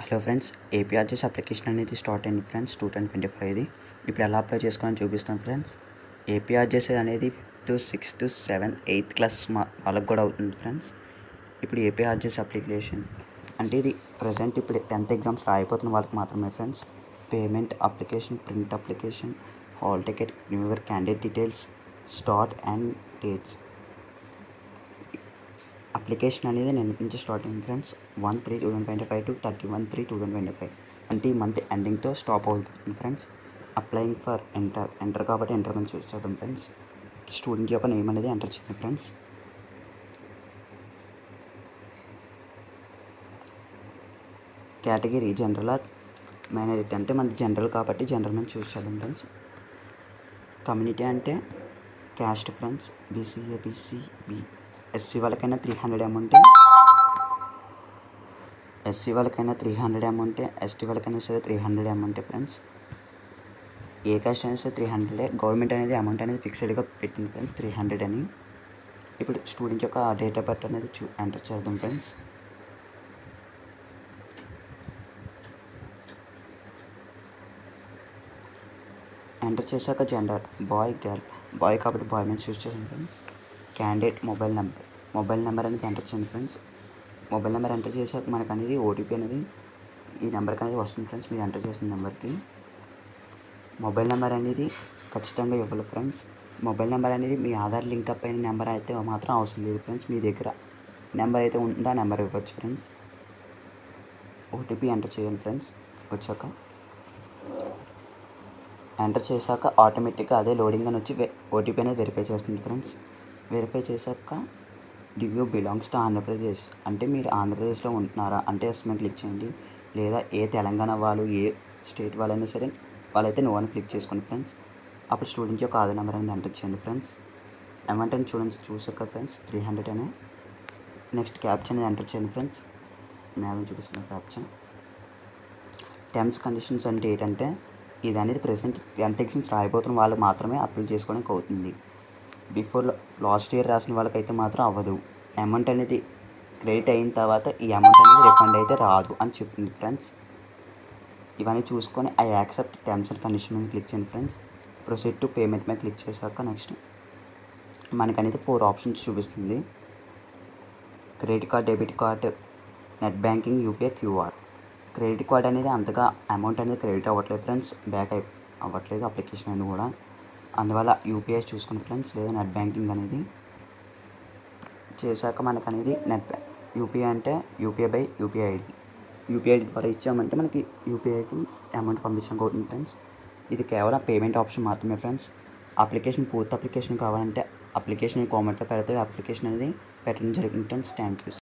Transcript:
Hello friends, ఏపీఆర్జెస్ application అనేది start అయింది friends 2025. ఇప్పుడు ఎలా అప్లై చేసుకోవాలని చూపిస్తాను ఫ్రెండ్స్. ఏపీఆర్జెస్ అనేది 5th, 6th, 7th, 8th classes వాళ్ళకి కూడా అవుతుంది ఫ్రెండ్స్. ఇప్పుడు ఏపీఆర్జెస్ అప్లికేషన్ అంటే ఇది ప్రజెంట్ ఇప్పుడు 10th ఎగ్జామ్స్ రాయిపోతున్న వాళ్ళకి మాత్రమే friends. Payment application, print application, hall ticket, new year candidate details, start and dates. Application అనేది నిన్న నుంచి స్టార్ట్ అయింది ఫ్రెండ్స్. 1/3/2025 to 31/3/2025 అంటే ఈ మంత్ ఎండింగ్తో స్టాప్ అవుతుంది ఫ్రెండ్స్. అప్లయింగ్ ఫర్ ఎంటర్ కాబట్టి ఎంటర్ అని చూసి చేద్దాం ఫ్రెండ్స్. స్టూడెంట్ యొక్క నేమ్ అనేది ఎంటర్ చేయండి friends. Category general or minority అంటే మనది జనరల్ కాబట్టి జనరల్ అని చూసి చేద్దాం ఫ్రెండ్స్. కమ్యూనిటీ అంటే caste friends. BC, ABC, SC వాళ్ళకైనా 300 అమౌంట్, ఎస్సీ వాళ్ళకైనా 300 అమౌంట్, ఎస్టీ వాళ్ళకైనా సరే 300 అమౌంట్ ఫ్రెండ్స్. ఏ కాస్ట్ అయినా సరే 300. గవర్నమెంట్ అనేది అమౌంట్ అనేది ఫిక్స్డ్గా పెట్టింది ఫ్రెండ్స్ 300 అని. ఇప్పుడు స్టూడెంట్ యొక్క డేట్ ఆఫ్ బర్త్ అనేది ఎంటర్ చేద్దాం ఫ్రెండ్స్. ఎంటర్ చేశాక జెండర్ బాయ్, గర్ల్. బాయ్ కాబట్టి బాయ్ మీద చూస్ చేసాం ఫ్రెండ్స్. క్యాండిడేట్ మొబైల్ నెంబర్ అనేది ఎంటర్ చేయండి ఫ్రెండ్స్. మొబైల్ నెంబర్ ఎంటర్ చేశాక మనకు అనేది ఓటీపీ అనేది ఈ నెంబర్కి అనేది వస్తుంది ఫ్రెండ్స్. మీరు ఎంటర్ చేసిన నెంబర్కి మొబైల్ నెంబర్ అనేది ఖచ్చితంగా ఇవ్వాలి ఫ్రెండ్స్. మొబైల్ నెంబర్ అనేది మీ ఆధార్ లింక్ అప్ అయిన నెంబర్ అయితే మాత్రం అవసరం లేదు ఫ్రెండ్స్. మీ దగ్గర నెంబర్ అయితే ఉంటుందో ఆ నెంబర్ ఇవ్వచ్చు ఫ్రెండ్స్. ఓటీపీ ఎంటర్ చేయండి ఫ్రెండ్స్. వచ్చాక ఎంటర్ చేశాక ఆటోమేటిక్గా అదే లోడింగ్ అని వచ్చి ఓటీపీ అనేది వెరిఫై చేస్తుంది ఫ్రెండ్స్. వెరిఫై చేశాక D you belongs to Andhra Pradesh అంటే మీరు ఆంధ్రప్రదేశ్లో ఉంటున్నారా అంటే ఎస్ మీద క్లిక్ చేయండి. లేదా ఏ తెలంగాణ వాళ్ళు, ఏ స్టేట్ వాళ్ళైనా సరే వాళ్ళైతే నో అని క్లిక్ చేసుకోండి ఫ్రెండ్స్. అప్పుడు స్టూడెంట్ యొక్క ఆధార్ నెంబర్ అనేది ఎంటర్ చేయండి ఫ్రెండ్స్. అమౌంట్ అని చూసాక ఫ్రెండ్స్ 300 అనే. నెక్స్ట్ క్యాప్చర్ అనేది ఎంటర్ చేయండి ఫ్రెండ్స్. నేను చూపిస్తున్న క్యాప్చర్. టర్మ్స్ కండిషన్స్ అంటే ఏంటంటే ఇది అనేది ప్రెసెంట్ 10th ఎగ్జామ్స్ రాయిపోతున్న వాళ్ళు మాత్రమే అప్లై చేసుకోవడానికి అవుతుంది. బిఫోర్ లాస్ట్ ఇయర్ రాసిన వాళ్ళకైతే మాత్రం అవ్వదు. అమౌంట్ అనేది క్రెడిట్ అయిన తర్వాత ఈ అమౌంట్ అనేది రిఫండ్ అయితే రాదు అని చెప్తుంది ఫ్రెండ్స్. ఇవన్నీ చూసుకొని I accept terms and condition మీద క్లిక్ చేయండి ఫ్రెండ్స్. ప్రొసీడ్ టు పేమెంట్ మీద క్లిక్ చేశాక నెక్స్ట్ మనకు అనేది 4 ఆప్షన్స్ చూపిస్తుంది. Credit card, debit card, net banking, UPI, QR. Credit card అనేది అంతగా అమౌంట్ అనేది క్రెడిట్ అవ్వట్లేదు ఫ్రెండ్స్. బ్యాక్ అవ్వట్లేదు అప్లికేషన్ అనేది కూడా. అందువల్ల యూపీఐ చూసుకుని ఫ్రెండ్స్. లేదా నెట్ బ్యాంకింగ్ అనేది చేశాక మనకు అనేది యూపీఐ అంటే UPI by UPI ID. UPI ID ద్వారా ఇచ్చామంటే మనకి యూపీఐకి అమౌంట్ పంపించడానికి అవుతుంది ఫ్రెండ్స్. ఇది కేవలం పేమెంట్ ఆప్షన్ మాత్రమే ఫ్రెండ్స్. అప్లికేషన్ పూర్తి అప్లికేషన్ కావాలంటే అప్లికేషన్ కామెంట్లో పెడితే అప్లికేషన్ అనేది పెట్టడం జరుగుతుంది ఫ్రెండ్స్. Thank you.